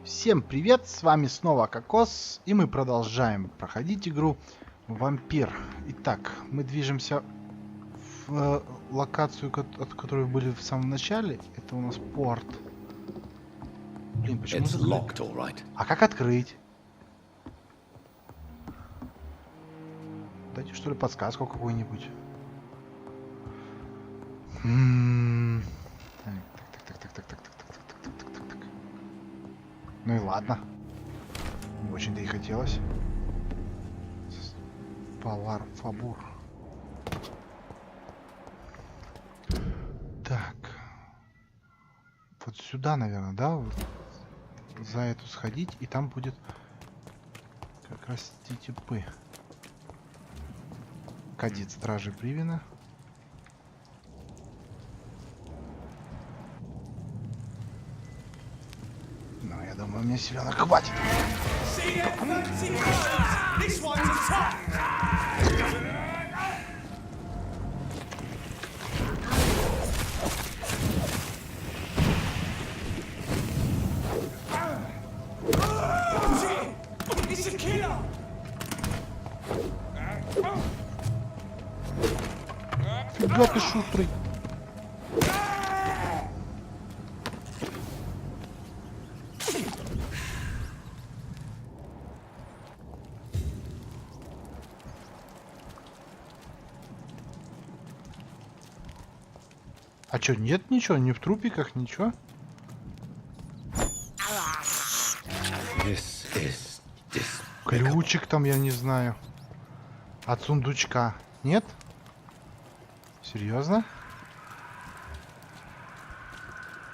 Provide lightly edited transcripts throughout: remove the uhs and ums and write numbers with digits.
Всем привет, с вами снова Кокос, и мы продолжаем проходить игру Вампир. Итак, мы движемся в локацию, от которой были в самом начале. Это у нас порт. Блин, почему закрыт? Right. А как открыть? Дайте что ли подсказку какую-нибудь. Так. Ну и ладно. Не очень-то и хотелось. Палар фабур. Так. Вот сюда, наверное, да? Вот за эту сходить, и там будет как раз те типы. Кадет стражи Привина. Ну, я думаю, мне селенок хватит. Фига ты шустрый. А чё, нет ничего? Не в трупиках, ничего? Ключик там, я не знаю. От сундучка. Нет? Серьезно?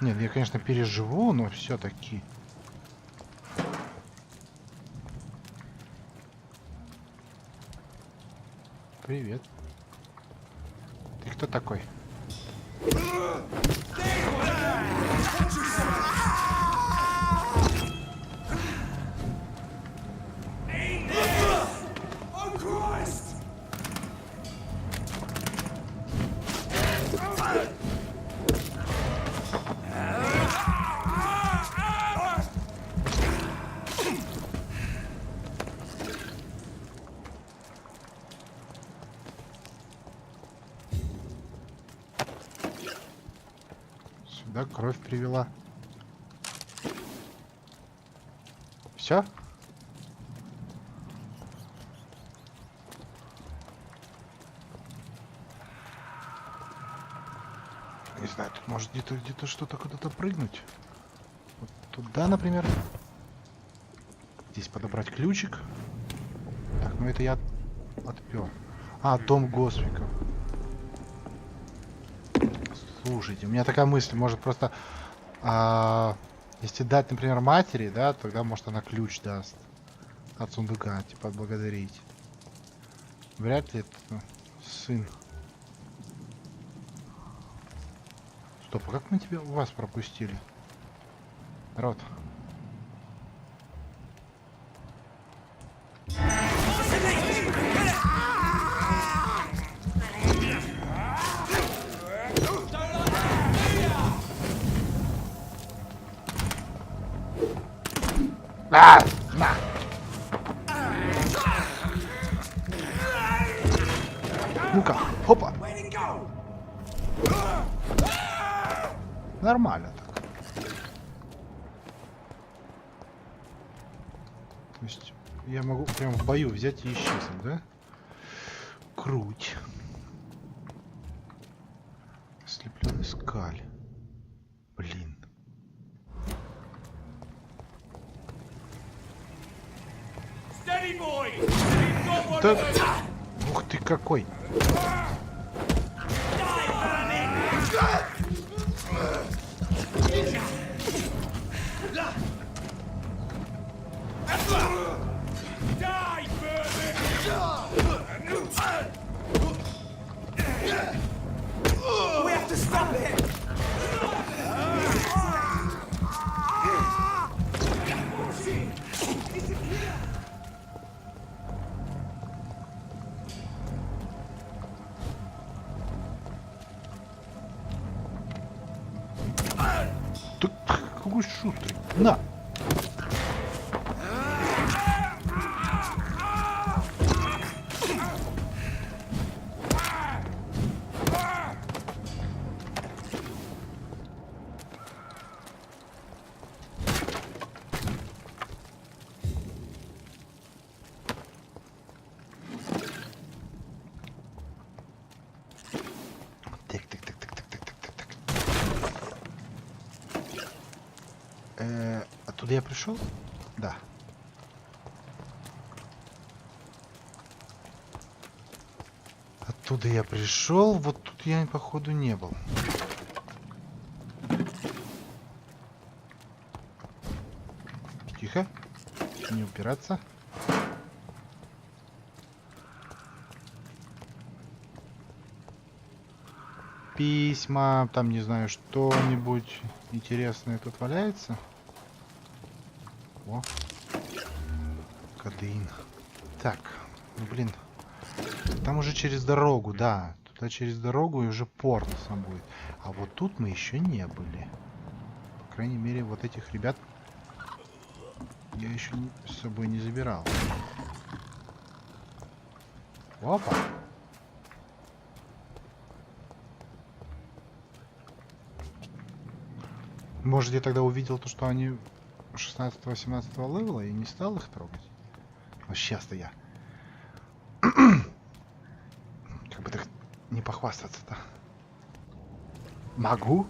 Нет, я, конечно, переживу, но все-таки. Привет. Ты кто такой? Сюда кровь привела. Все? Не знаю, тут может где-то что-то куда-то прыгнуть. Вот туда, например. Здесь подобрать ключик. Так, ну это я отпер. А, дом Госвиков. Слушайте, у меня такая мысль, может просто, если дать, например, матери, да, тогда может она ключ даст от сундука, типа отблагодарить. Вряд ли это сын. Стоп, а как мы тебя вас пропустили? Народ. На! Ну-ка, хопа! Нормально так. То есть я могу прям в бою взять и исчезнуть, да? Круть. Ослепленный скаль. Блин. Да... Ух ты какой! Какой шустрый. На! Оттуда я пришел? Да. Оттуда я пришел, вот тут я, походу, не был. Тихо. Не упираться. Письма, там, не знаю, что-нибудь интересное тут валяется. О. Кадеин. Так, ну, блин. Там уже через дорогу, да. Туда через дорогу и уже порт сам будет. А вот тут мы еще не были. По крайней мере, вот этих ребят я еще с собой не забирал. Опа. Может, я тогда увидел то, что они 16-18 левела и не стал их трогать? Но сейчас-то я. Как бы так не похвастаться-то. Могу?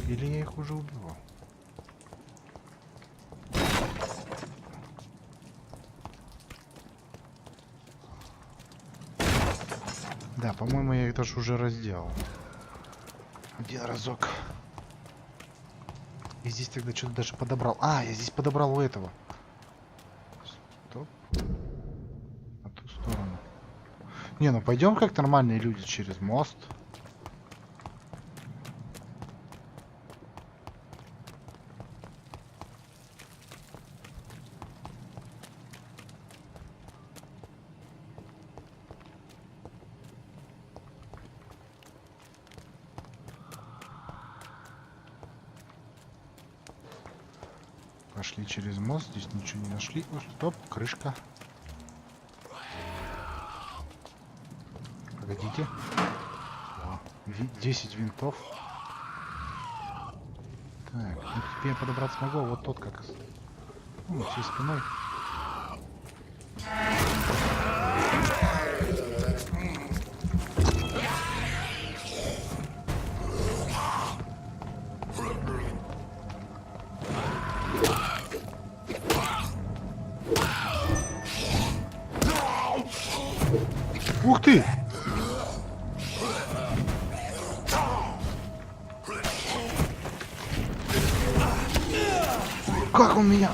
Или я их уже убивал? Да, по-моему, я их даже уже разделал. Один разок. И здесь тогда что-то даже подобрал. А, я здесь подобрал у этого. Стоп. На ту сторону. Не, ну пойдем как нормальные люди через мост. Пошли через мост, здесь ничего не нашли. О, стоп, крышка. Погодите. О, 10 винтов. Так, ну теперь я подобрать смогу, а вот тот как. Ну, всей спиной. Ух ты! Как он меня?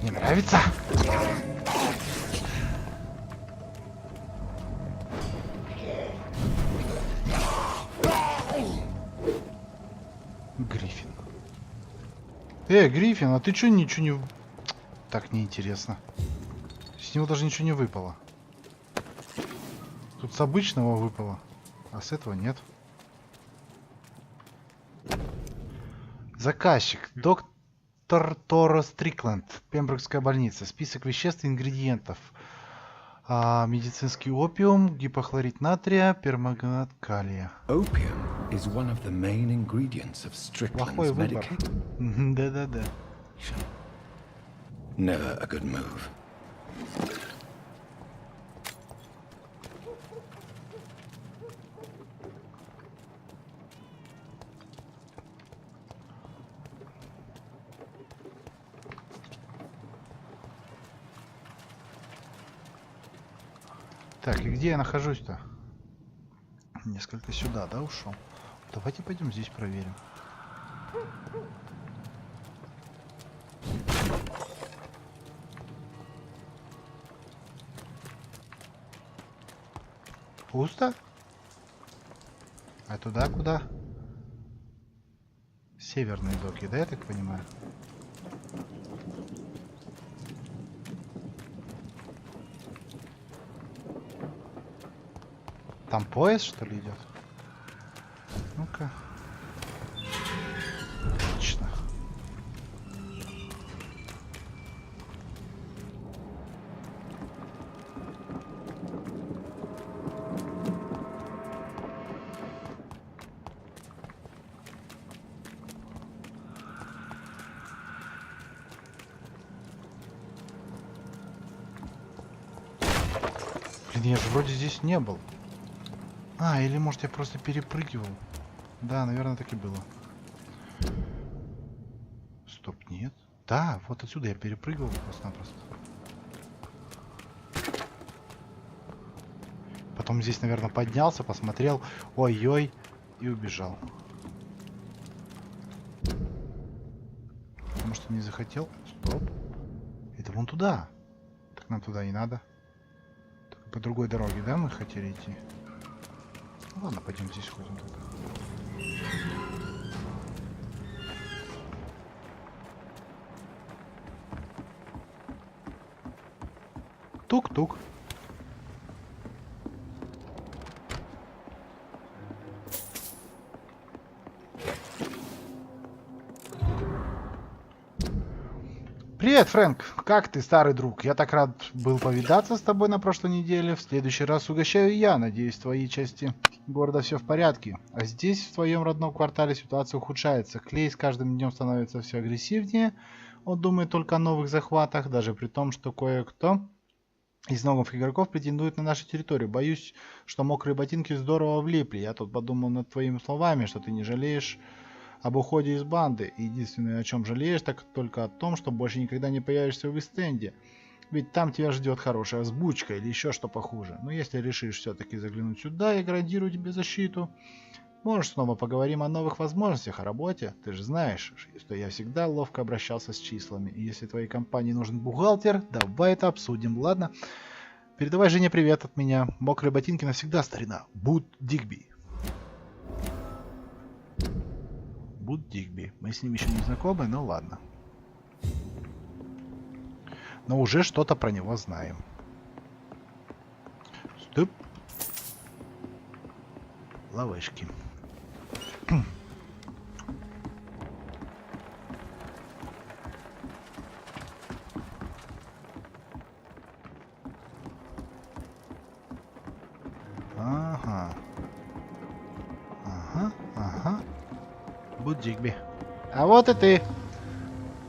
Не нравится? Гриффин. Гриффин, а ты чё ничего не... Так неинтересно. С него даже ничего не выпало. Тут с обычного выпало, а с этого нет. Заказчик. Доктор Стрикленд. Пемброкская больница. Список веществ и ингредиентов. Медицинский опиум, гипохлорид натрия, перманганат калия. Плохой выбор. Да-да-да. Never a good move. Так, и где я нахожусь-то? несколько сюда, да, ушел? Давайте пойдем здесь проверим. Пусто? А туда куда? Северные доки, да, я так понимаю? Там поезд, что ли, идет? Ну-ка. Отлично. Блин, я же вроде здесь не был. А, или может я просто перепрыгивал. Да, наверное, так и было. Стоп, нет. Да, вот отсюда я перепрыгивал просто-напросто. Потом здесь, наверное, поднялся, посмотрел. Ой-ой, и убежал. Потому что не захотел. Стоп. Это вон туда. Так нам туда не надо. Только по другой дороге, да, мы хотели идти? Ладно, пойдем здесь ходим тогда. Тук-тук. Привет, Фрэнк. Как ты, старый друг? Я так рад был повидаться с тобой на прошлой неделе. В следующий раз угощаю я. Надеюсь, в твоей части города все в порядке. А здесь, в твоем родном квартале, ситуация ухудшается. Клей с каждым днем становится все агрессивнее. Он думает только о новых захватах, даже при том, что кое-кто из новых игроков претендует на нашу территорию. Боюсь, что мокрые ботинки здорово влипли. Я тут подумал над твоими словами, что ты не жалеешь об уходе из банды. Единственное, о чем жалеешь, так только о том, что больше никогда не появишься в Истенде. Ведь там тебя ждет хорошая озвучка или еще что похуже. Но если решишь все-таки заглянуть сюда и гарантирую тебе защиту, можешь снова поговорим о новых возможностях, о работе. Ты же знаешь, что я всегда ловко обращался с числами. И если твоей компании нужен бухгалтер, давай это обсудим, ладно? Передавай Жене привет от меня. Мокрые ботинки навсегда, старина. Будь-Дигби. Будь-Дигби. Мы с ним еще не знакомы, но ладно. Но уже что-то про него знаем. Стоп. Ловешки. Ага. Ага, ага. Будь-Дигби. А вот и ты.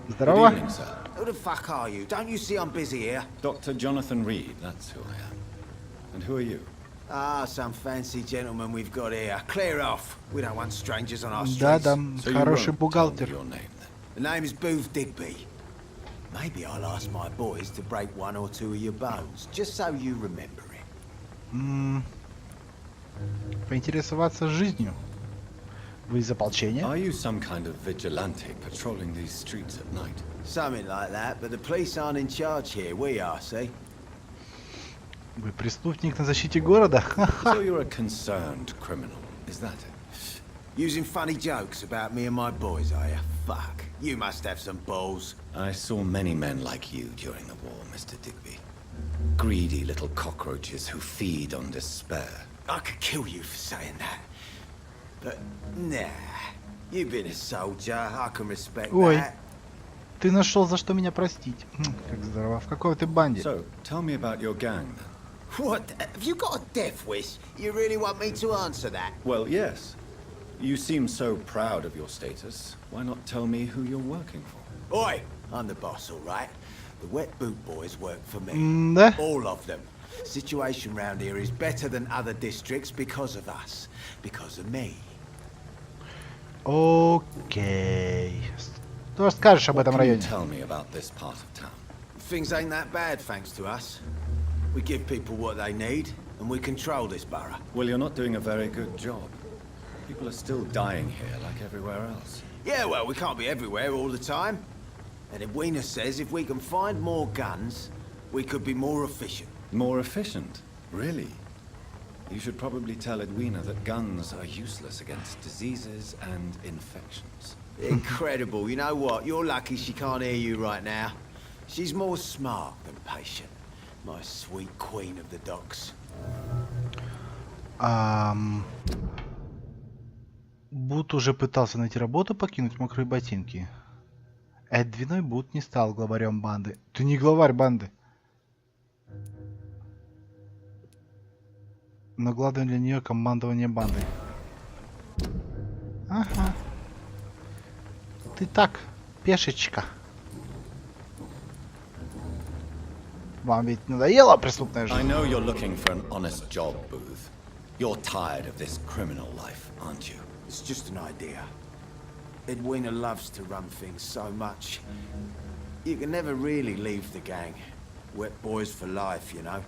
Здорово. Who the fuck are you? Don't you see I'm busy here? Dr. Jonathan Reid, that's who I am. And who are you? Ah, some fancy gentleman we've got here. Clear off. We don't want strangers on our streets. Да, So хороший you won't бухгалтер. tell me your name, then? The name's Booth Digby. Maybe I'll ask my boys to break one or two of your bones, just so you remember it. Поинтересоваться жизнью. Вы из ополчения? Are you some kind of vigilante patrolling these streets at night? Something like that, but the police aren't in charge here. We are, see? Вы преступник на защите города? So you're a concerned criminal, is that it? Using funny jokes about me and my boys, are you? Fuck. You must have some balls. I saw many men like you during the war, Mr. Digby. Greedy little cockroaches who feed on despair. I could kill you for saying that. But, nah. You've been a soldier. I can respect Ой. that. Ты нашел за что меня простить. Как здорово. В какой ты банде? So, tell me about your gang, then. What? Have you got a death wish? You really want me to answer that? Well, yes. You seem so proud of your status. Why not tell me who you're working for? Oi! I'm the boss, all right? The wet boot boys work for me. Да? All of them. Situation round here is better than other districts because of us. Because of me. Окей. Что скажешь об этом What can you районе? tell me about this part of town? Things ain't that bad thanks to us. We give people what they need. and we control this borough. Well, you're not doing a very good job. People are still dying here like everywhere else. Yeah, well, we can't be everywhere all the time. And Edwina says if we can find more guns, we could be more efficient. More efficient? Really? You should probably tell Edwina that guns are useless against diseases and infections. Incredible. You know what? You're lucky she can't hear you right now. She's more smart than patient. My sweet queen of the docks. Буд уже пытался найти работу, покинуть мокрые ботинки. Эдвиной Буд не стал главарем банды. Ты не главарь банды. Но главное для нее командование бандой. Ага. Ты так, пешечка. Вам ведь надоела преступная жизнь? I know you're looking for an honest job, Booth. You're tired of this criminal life, aren't you? It's just an idea. Edwina loves to run things so much. You can never really leave the gang. Wet boys for life, you know.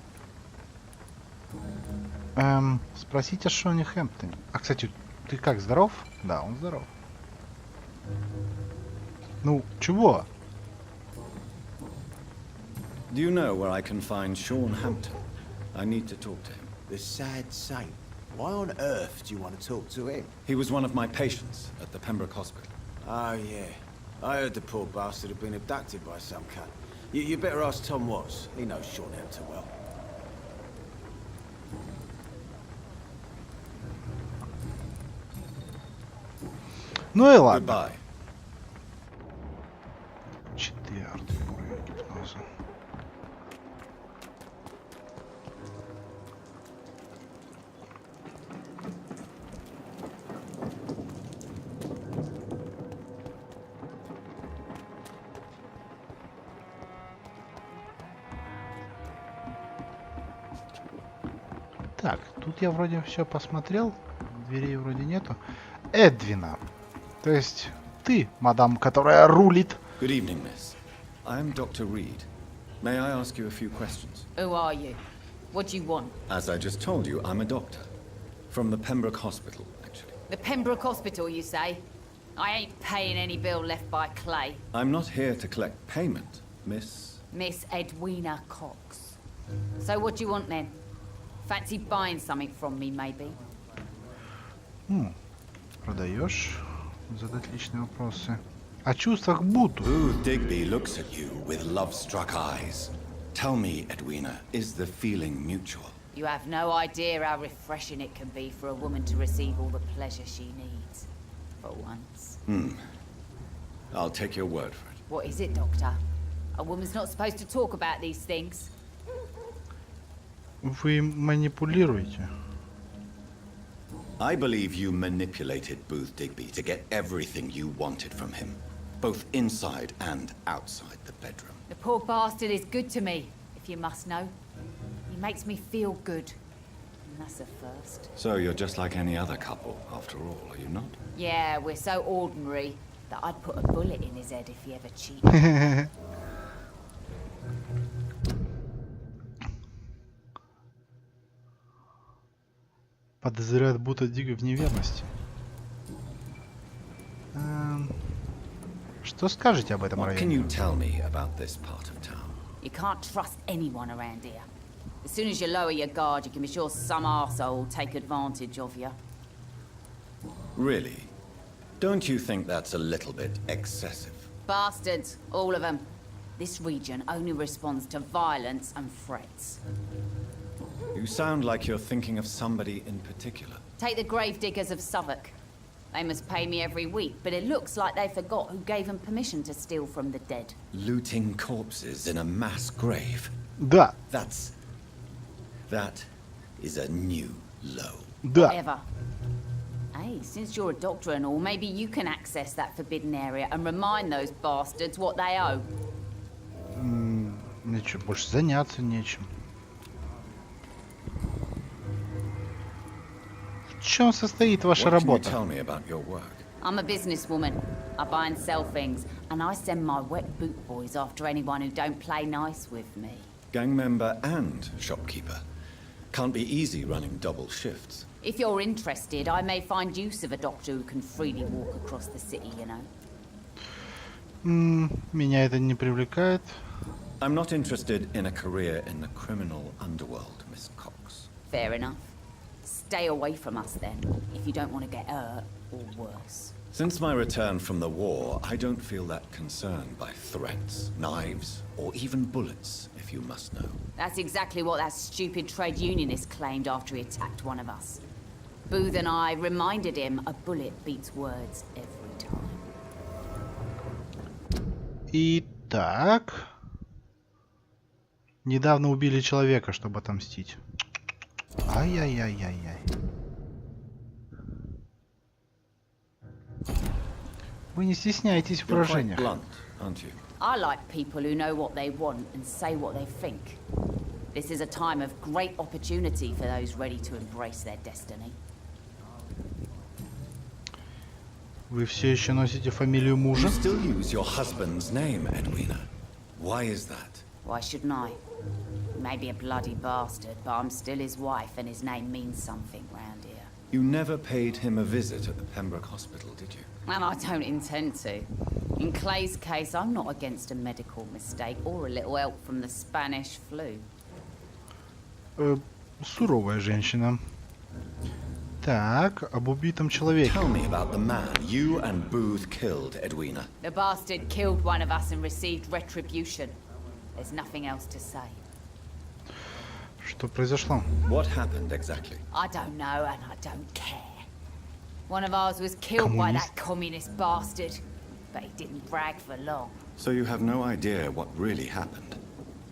Спросите о Шоне Хэмптоне. А, кстати, ты как, здоров? Да, он здоров. Ну, чего? Do you know where I can find Sean Hampton? I need to talk to him. The sad saint. Why on earth do you want to talk to him? He was one of my patients at the Pembroke Hospital. Oh, yeah. I heard the poor bastard had been abducted by some cunt. You better ask Tom Watts. He knows Sean Hampton well. Ну и ладно. Goodbye. 4-й уровень гипноза. Так, тут я вроде все посмотрел, дверей вроде нету. Эдвина, то есть ты, мадам, которая рулит. Good evening, miss. I'm Dr. Reed. May I ask you a few questions? Who are you? What do you want? As I just told you, I'm a doctor. From the Pembroke Hospital, actually. The Pembroke Hospital, you say? I ain't paying any bill left by Clay. I'm not here to collect payment, miss. Miss Edwina Cox. So what do you want then? Fancy buying something from me, maybe? Продаешь? Задать личные вопросы. О чувствах Буду. Booth Digby looks at you with love-struck eyes. Tell me, Edwina, is the feeling mutual? You have no idea how refreshing it can be for a woman to receive all the pleasure she needs. For once. I'll take your word for it. What is it, Doctor? A woman's not supposed to talk about these things. Вы манипулируете. I believe you manipulated Booth Digby to get everything you wanted from him, both inside and outside the bedroom. The poor bastard is good to me, if you must know. He makes me feel good. And that's a first. So you're just like any other couple, after all, are you not? Yeah, we're so ordinary that I'd put a bullet in his head if he ever cheated. Подозревают будто Дига в неверности. Что скажете об этом What can районе? you tell me about this part of town? You can't trust anyone around here. As soon as you lower your guard, you can be sure some arsehole will take advantage of you. Really? Don't you think that's a little bit excessive? Bastards, all of them. This region only responds to violence and threats. You sound like you're thinking of somebody in particular. Take the gravediggers of Southwark. They must pay me every week, but it looks like they forgot who gave them permission to steal from the dead. Looting corpses in a mass grave. Да, That is a new low. да. Ever. Hey, since you're a doctor and all, maybe you can access that forbidden area and remind those bastards what they owe. Ничего, больше заняться нечем. В чем состоит ваша What can you работа? tell me about your work? I'm a businesswoman. I buy and sell things, and I send my wet boot boys after anyone who don't play nice with me. Gang member and shopkeeper. Can't be easy running double shifts. If you're interested, I may find use of a doctor who can freely walk across the city, you know. Меня это не привлекает. I'm not interested in a career in the criminal underworld, Miss Cox. Fair enough. Stay away from us then, if you don't want to get hurt or worse. Since my return from the war, I don't feel that concerned by threats, knives, or even bullets, if you must know. That's exactly what that stupid trade unionist claimed after he attacked one of us. Booth and I reminded him a bullet beats words every time. Итак. Недавно убили человека, чтобы отомстить. Ай-яй-яй-яй-яй. Вы не стесняйтесь в выражениях. I like people who know what they want and say what they think. This is a time of great opportunity for those ready to embrace their destiny. Вы все еще носите фамилию мужа? You still use your husband's name, Edwina. Why is that? Why shouldn't I? He may be a bloody bastard, but I'm still his wife and his name means something round here. You never paid him a visit at the Pembroke Hospital, did you? And I don't intend to. In Clay's case, I'm not against a medical mistake or a little help from the Spanish flu. Суровая женщина. Так, об убитом человеке. Tell me about the man you and Booth killed, Edwina. The bastard killed one of us and received retribution. There's nothing else to say. Что произошло? What happened exactly? I don't know and I don't care. One of ours was killed by that communist bastard, but he didn't brag for long. So you have no idea what really happened,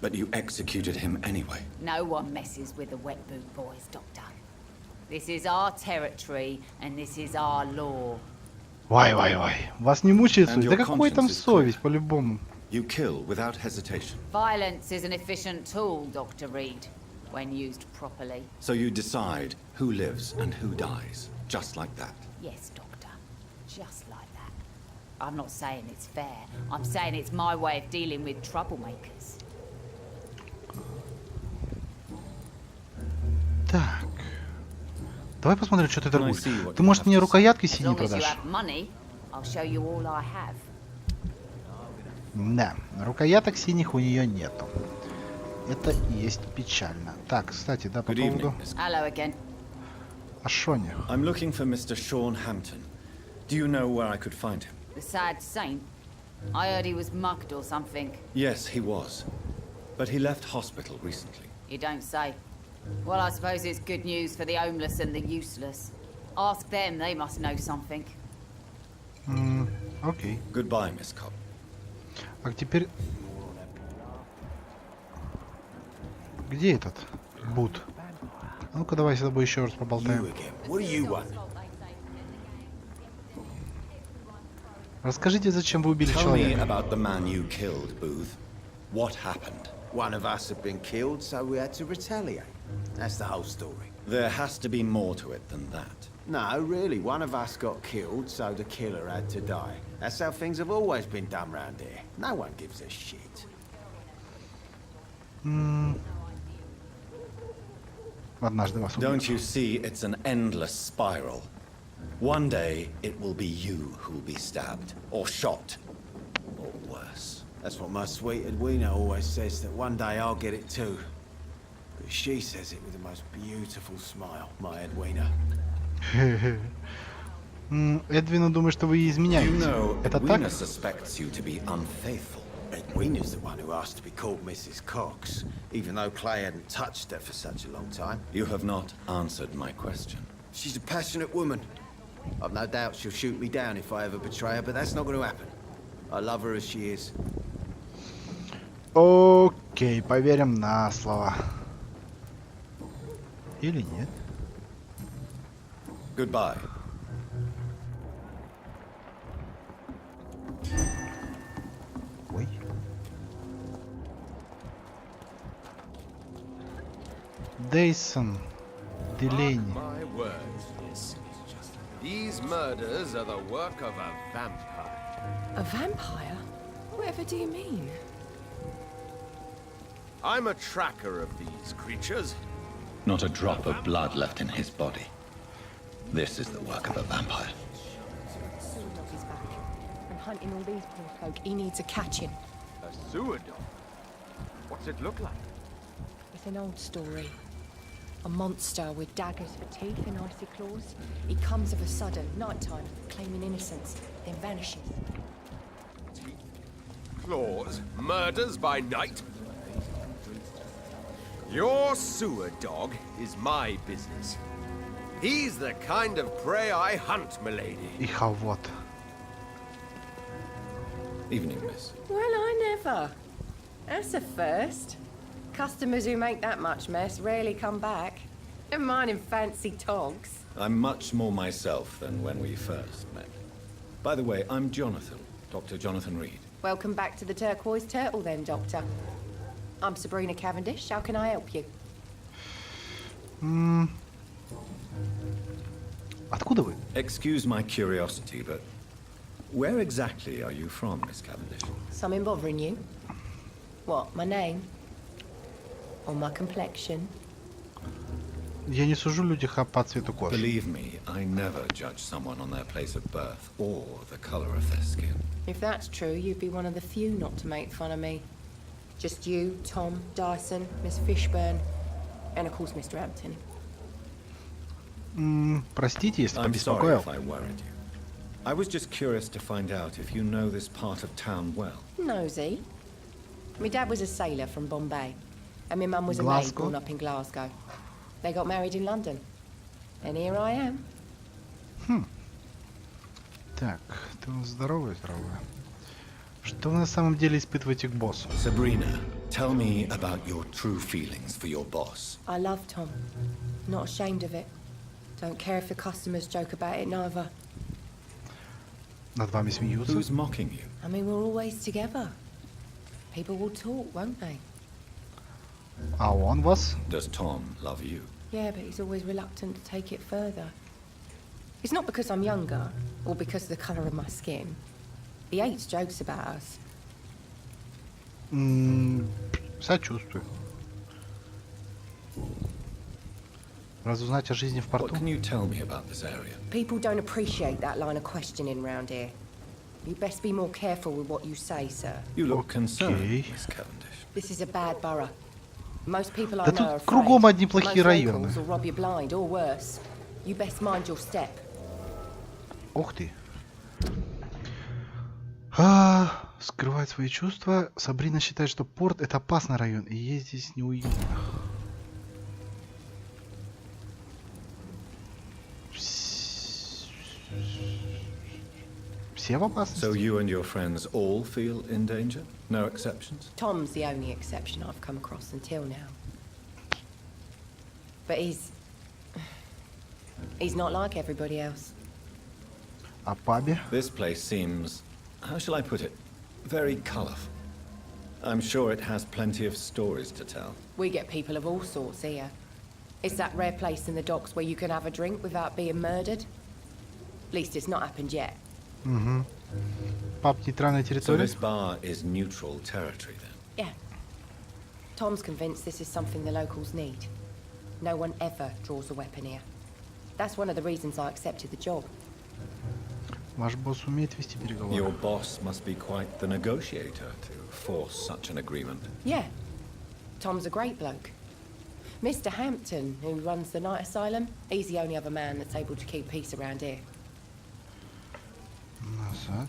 but you executed him anyway. No one messes with the wet boot boys, Doctor. This is our territory and this is our law. Вай. Вас не мучает совесть? Да какой там совесть, по-любому? You kill without hesitation. Violence is an efficient tool, Dr. Reed, when used properly. So you decide who lives and who dies, just like that. Yes, Doctor. Just like that. I'm not saying it's fair. I'm saying it's my way of dealing with troublemakers. Так. Давай посмотрим, что ты торгуешь. Ты, может, мне рукоятки синие продашь? Да, рукояток синих у нее нету. Это и есть печально. Так, кстати, да, по поводу... О Шоне. I'm looking for Mr. Sean Hampton. Do you know where I could find him? The sad saint? I heard he was mugged or something. Yes, he was. But he left hospital recently. You don't say. Well, I suppose it's good news for the homeless and the useless. Ask them, they must know something. Окей. Goodbye, Miss Cobb. А теперь... Где этот Буд? Ну-ка, давай с тобой еще раз поболтаем. Расскажите, зачем вы убили человека? One of us had been killed, so we had to retaliate. That's the whole story. There has to be more to it than that. No, really, one of us got killed, so the killer had to die. That's how things have always been done round here. No one gives a shit. Однажды вас убьют. Don't you see it's an endless spiral? One day it will be you who will be stabbed, or shot, or worse. That's what my sweet Edwina always says, that one day I'll get it too. But she says it with the most beautiful smile, my Edwina. Эдвина думает, что вы ей изменяете. Это так? Edwina suspects you to be unfaithful. Edwina's the one who asked to be called Mrs. Cox, even though Clay hadn't touched her for such a long time. You have not answered my question. She's a passionate woman. I've no doubt she'll shoot me down if I ever betray her, but that's not going to happen. I love her as she is. Окей, поверим на слово. Или нет? Goodbye. Ой. Дейсон. Делейни. My words. These murders are the work of a vampire. A vampire? Whatever do you mean? I'm a tracker of these creatures. Not a drop of blood left in his body. This is the work of a vampire. Dog is back. And hunting all these poor folk, he needs a catching. A sewer dog? What's it look like? It's an old story. A monster with daggers for teeth and icy claws. He comes of a sudden, nighttime, claiming innocence, then vanishes. Teeth, claws, murders by night? Your sewer dog is my business. He's the kind of prey I hunt, milady. И вот. Evening, miss. Well, I never. That's a first. Customers who make that much mess rarely come back. Never mind in fancy togs. I'm much more myself than when we first met. By the way, I'm Jonathan, Dr. Jonathan Rid. Welcome back to the Turquoise Turtle then, Doctor. I'm Sabrina Cavendish. How can I help you? Откуда вы? Excuse my curiosity, but where exactly are you from, Miss Cavendish? Something bothering you? What, my name? Or my complexion? Я не сужу людях по цвету кожи. Believe me, I never judge someone on their place of birth or the color of their skin. If that's true, you'd be one of the few not to make fun of me. Just you, Tom, Dyson, Miss Fishburne, and of course Mr. Hampton. Простите, если I'm sorry побеспокоил. if I worried you. I was just curious to find out if you know this part of town well. Nosy. My dad was a sailor from Bombay, and my mum was a maid Glasgow? born up in Glasgow. They got married in London, and here I am. Так, ты здоровая. Что вы на самом деле испытываете к боссу? Sabrina, tell me about your true feelings for your boss. I love Tom. Not ashamed of it. Don't care if the customers joke about it neither. Над вами смеются? Who's mocking you? I mean, we're always together. People will talk, won't they? А он вас? Does Tom love you? Yeah, but he's always reluctant to take it further. It's not because I'm younger, or because of the colour of my skin. He hates jokes about us. Сочувствую. Разузнать о жизни в What порту? can you tell me about this area? People don't appreciate that line of questioning round here. You best be more careful with what you say, sir. You look concerned, Okay. Miss Cavendish. This is a bad borough. Most people I Да know тут are afraid. кругом одни плохие Most районы. locals will rob you blind, or worse. You best mind your step. Ух ты. Скрывает свои чувства. Сабрина считает, что порт это опасный район, и ей здесь неуютно. Все в опасности? So you and your friends all feel in danger? No exceptions? Tom's the only exception I've come across until now. But he's not like everybody else. А пабе? This place seems, how shall I put it, very colorful. I'm sure it has plenty of stories to tell. We get people of all sorts here. It's that rare place in the docks where you can have a drink without being murdered. At least it's not happened yet. Паб нейтральная So территория? this bar is neutral territory then? Yeah. Tom's convinced this is something the locals need. No one ever draws a weapon here. That's one of the reasons I accepted the job. Ваш босс умеет вести переговоры. Your boss must be quite the negotiator to force such an agreement. Yeah. Tom's a great bloke. Mr. Hampton, who runs the night asylum, he's the only other man that's able to keep peace around here. Назад.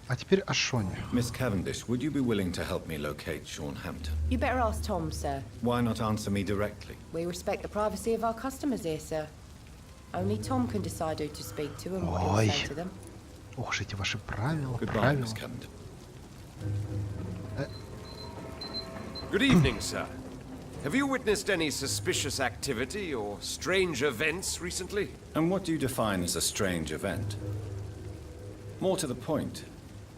А теперь о Шоне. Miss Cavendish, would you be willing to help me locate Sean Hampton? You better ask Tom, sir. Why not answer me directly? We respect the privacy of our customers here, sir. Only Tom can decide who to speak to and what he'll Ой. say to them. Ох уж эти ваши правила, Goodbye, правила. Miss Cavendish. Good evening, sir. Have you witnessed any suspicious activity or strange events recently? And what do you define as a strange event? More to the point,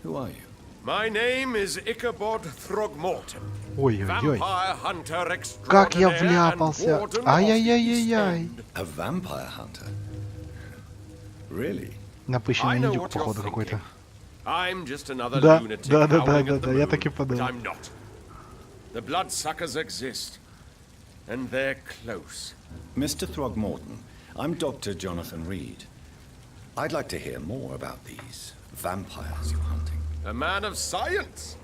who are you? My name is Ichabod Throgmorton. Ой-ой-ой. Vampire hunter Как я extraordinaire and вляпался. warden of Ай-яй-яй-яй-яй. East End. A vampire hunter? Really? Напыщенный I know индюк, what you're походу, thinking. какой-то. I'm just another Да, lunatic да, да, howling да, at the да, я moon, так и but подумал. I'm not. The bloodsuckers exist, and they're close. Mr. Throgmorton, I'm Dr. Jonathan Reid. I'd like to hear more about these vampires you're hunting. A man of science.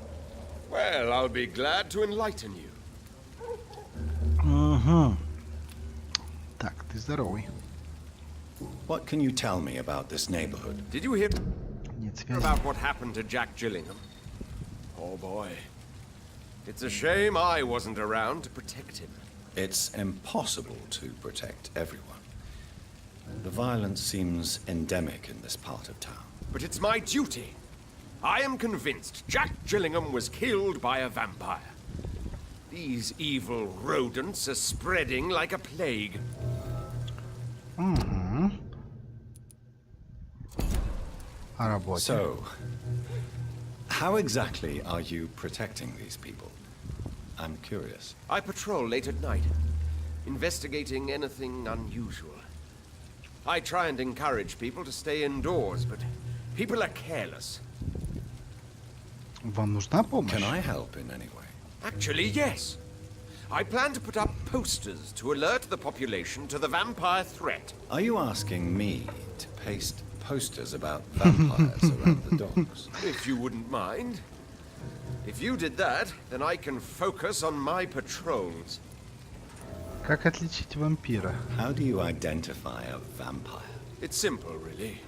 Well, I'll be glad to enlighten you. Угу. Так, ты здоровый. What can you tell me about this neighborhood? Did you hear Нет связи. about what happened to Jack Gillingham? Oh boy. It's a shame I wasn't around to protect him. It's impossible to protect everyone. The violence seems endemic in this part of town. But it's my duty. I am convinced Jack Gillingham was killed by a vampire. These evil rodents are spreading like a plague. Угу. О работе. So, how exactly are you protecting these people? I'm curious. I patrol late at night, investigating anything unusual. I try and encourage people to stay indoors, but people are careless. Вам нужна помощь? Can I help in any way? Actually, yes. I plan to put up posters to alert the population to the vampire threat. Are you asking me to paste posters about vampires around the docks? If you wouldn't mind. If you did that, then I can focus on my patrols. Как отличить вампира? How do you identify a vampire? It's simple, really.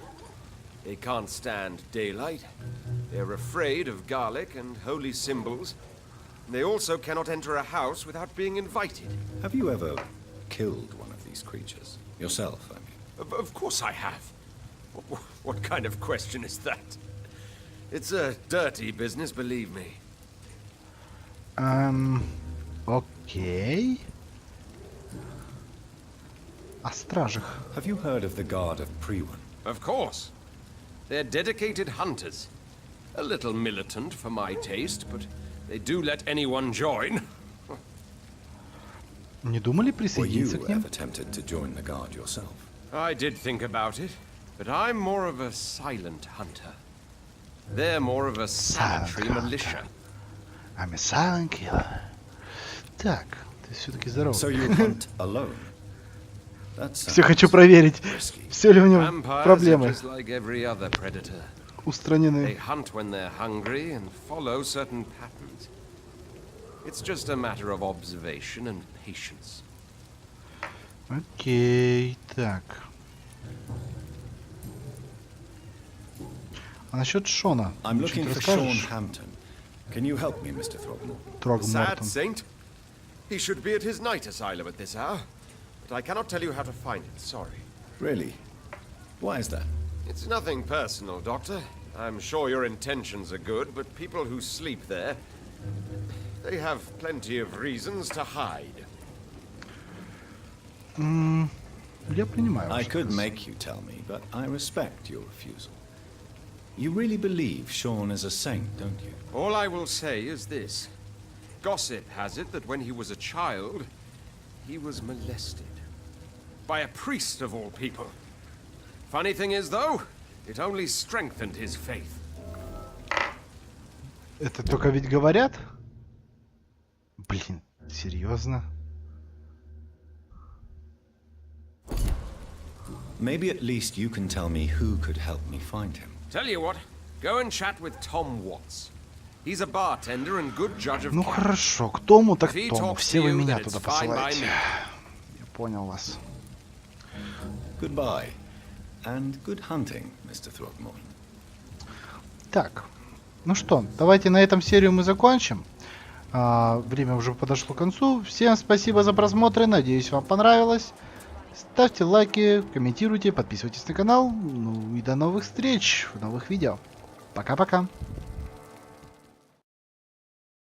They can't stand daylight. They're afraid of garlic and holy symbols. They also cannot enter a house without being invited. Have you ever killed one of these creatures? Yourself, I mean. Of course I have. What kind of question is that? It's a dirty business, believe me. Окей. О стражах. Have you heard of the Guard of Priwen? Of course. They're dedicated hunters. A little militant for my taste, but they do let anyone join. Не думали Were присоединиться you к ним? ever tempted to join the Guard yourself? I did think about it, but I'm more of a silent hunter. They're more of a sanitary hunter. militia. I'm a silent killer. Так, ты все-таки здоров. So you hunt alone? That Все sounds хочу проверить, risky. все ли у него Vampires are проблемы just like every other predator. They устранены. hunt when they're hungry and follow certain patterns. It's just a matter of observation and patience. Окей, так. А насчет Шона? I'm Что-то looking for Sean расскажешь? Hampton. Can you help me, Mr. Throgmorton? The sad Трогмортон. saint? He should be at his night asylum at this hour. But I cannot tell you how to find it, sorry. Really? Why is that? It's nothing personal, Doctor. I'm sure your intentions are good, but people who sleep there, they have plenty of reasons to hide. Я принимаю. I ваш could отказ. make you tell me, but I respect your refusal. You really believe Sean is a saint, don't you? All I will say is this. Gossip has it that when he was a child, he was molested. By a priest of all people. Funny thing is, though, it only strengthened his faith. Это только ведь говорят? Блин, серьезно? Maybe at least you can tell me who could help me find him. Tell you what, go and chat with Tom Watts. He's a bartender and good judge of Ну character. хорошо, к Тому так If he Тому. talks Все to вы you, меня then туда it's fine by посылаете. me. Я понял вас. Goodbye. And good hunting, Mr. Throgmorton. Так, ну что, давайте на этом серию мы закончим. Время уже подошло к концу. Всем спасибо за просмотр. Надеюсь, вам понравилось. Ставьте лайки, комментируйте, подписывайтесь на канал. Ну и до новых встреч в новых видео. Пока-пока.